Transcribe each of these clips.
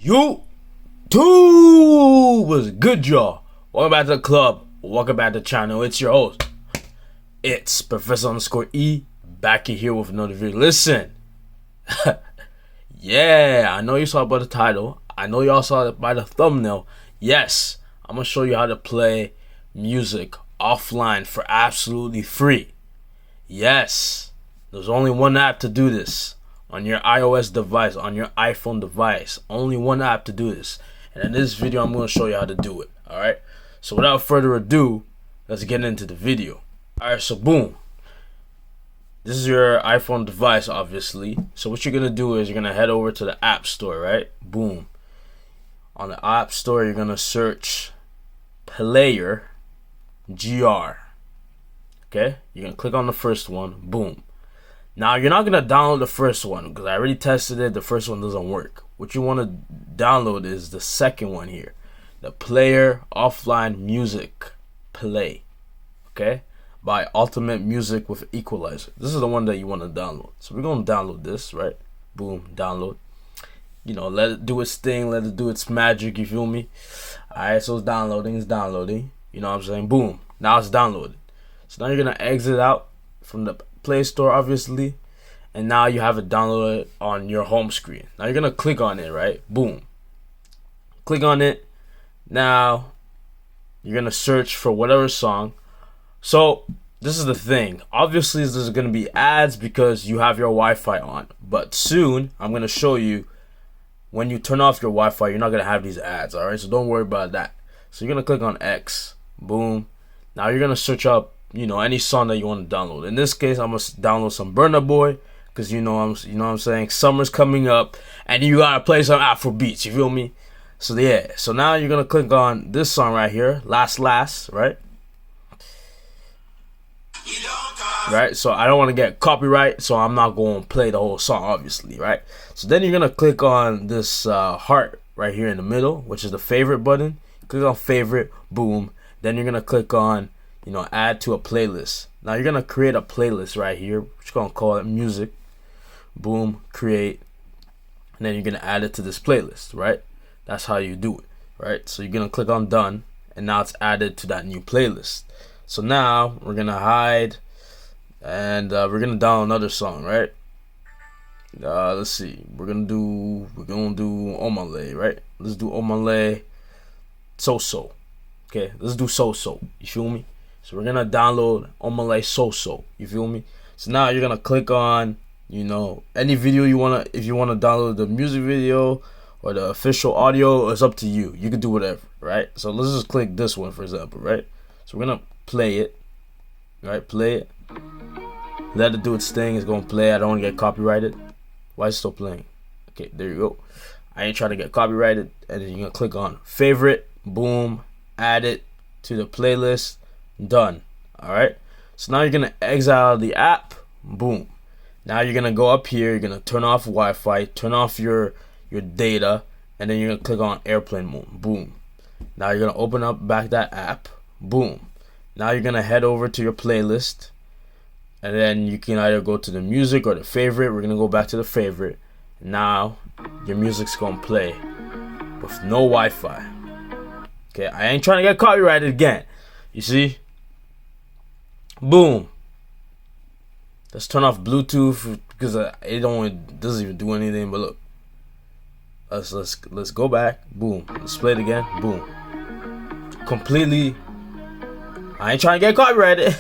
You too was good, y'all. Welcome back to the club. Welcome back to the channel. It's your host. It's Professor_E back here with another video. Listen, yeah, I know you saw by the title. I know y'all saw it by the thumbnail. Yes, I'm gonna show you how to play music offline for absolutely free. Yes, there's only one app to do this. On your iOS device, on your iPhone device, only one app to do this. And in this video, I'm going to show you how to do it. Alright, so without further ado, let's get into the video. Alright, so boom, this is your iPhone device, obviously. So what you're going to do is you're going to head over to the App Store, right? Boom. On the App Store, you're going to search Player GR. Okay, you're going to click on the first one. Boom. Now, you're not going to download the first one because I already tested it. The first one doesn't work. What you want to download is the second one here. The Player Offline Music Play. Okay? By Ultimate Music with Equalizer. This is the one that you want to download. So we're going to download this, right? Boom, download. You know, let it do its thing. Let it do its magic. You feel me? Alright, so it's downloading. It's downloading. You know what I'm saying? Boom. Now it's downloaded. So now you're going to exit out from the Play Store, obviously, and now you have it downloaded on your home screen. Now you're gonna click on it, right? Boom, click on it. Now you're gonna search for whatever song. So this is the thing, obviously there's gonna be ads because you have your Wi-Fi on, but soon I'm gonna show you when you turn off your Wi-Fi, you're not gonna have these ads. All right, so don't worry about that. So you're gonna click on X. Boom. Now you're gonna search up, you know, any song that you want to download. In this case, I'm gonna download some Burna Boy because you know what I'm saying, summer's coming up and you gotta play some Afro beats. You feel me? So yeah. So now you're gonna click on this song right here, last, right? Right. So I don't want to get copyright, so I'm not going to play the whole song, obviously, right? So then you're gonna click on this heart right here in the middle, which is the favorite button. Click on favorite. Boom. Then you're gonna click on, you know, add to a playlist. Now you're gonna create a playlist right here. We're gonna call it music. Boom, create, and then you're gonna add it to this playlist, right? That's how you do it, right? So you're gonna click on done, and now it's added to that new playlist. So now we're gonna hide, and we're gonna download another song, right? Let's see. We're gonna do Omale, right? Let's do Omale So. Okay, let's do So. You feel me? So we're gonna download Omale So. You feel me? So now you're gonna click on, you know, any video you wanna. If you wanna download the music video or the official audio, it's up to you. You can do whatever, right? So let's just click this one, for example, right? So we're gonna play it, right? Play it. Let it do its thing. It's gonna play. I don't wanna get copyrighted. Why is it still playing? Okay, there you go. I ain't trying to get copyrighted. And then you're gonna click on favorite. Boom. Add it to the playlist. Done. Alright, so now you're gonna exit out of the app. Boom. Now you're gonna go up here, you're gonna turn off Wi-Fi, turn off your data, and then you're gonna click on airplane mode. Boom. Now you're gonna open up back that app. Boom. Now you're gonna head over to your playlist, and then you can either go to the music or the favorite. We're gonna go back to the favorite. Now your music's gonna play with no Wi-Fi. Okay, I ain't trying to get copyrighted again. You see? Boom. Let's turn off Bluetooth because it doesn't even do anything. But look, let's go back. Boom. Let's play it again. Boom. Completely. I ain't trying to get copyrighted.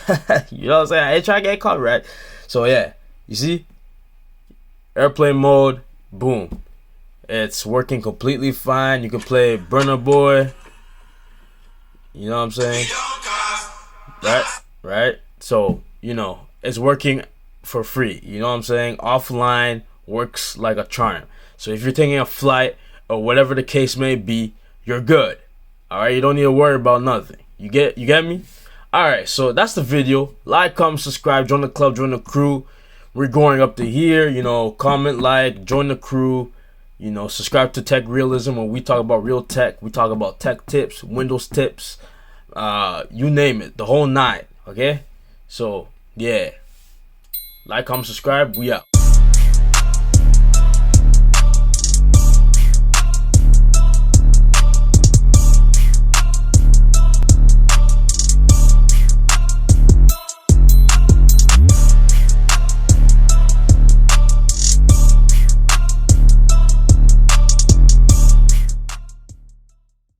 You know what I'm saying? I ain't trying to get copyrighted. So yeah, you see, airplane mode. Boom. It's working completely fine. You can play Burna Boy. You know what I'm saying? Right? So, you know, it's working for free. You know what I'm saying? Offline works like a charm. So if you're taking a flight or whatever the case may be, you're good. Alright, you don't need to worry about nothing. You get me? Alright, so that's the video. Like, comment, subscribe, join the club, join the crew. We're going up to here, you know, comment, like, join the crew. You know, subscribe to Tech Realism, where we talk about real tech. We talk about tech tips, Windows tips, you name it, the whole nine. Okay, so yeah, like, comment, subscribe. We out.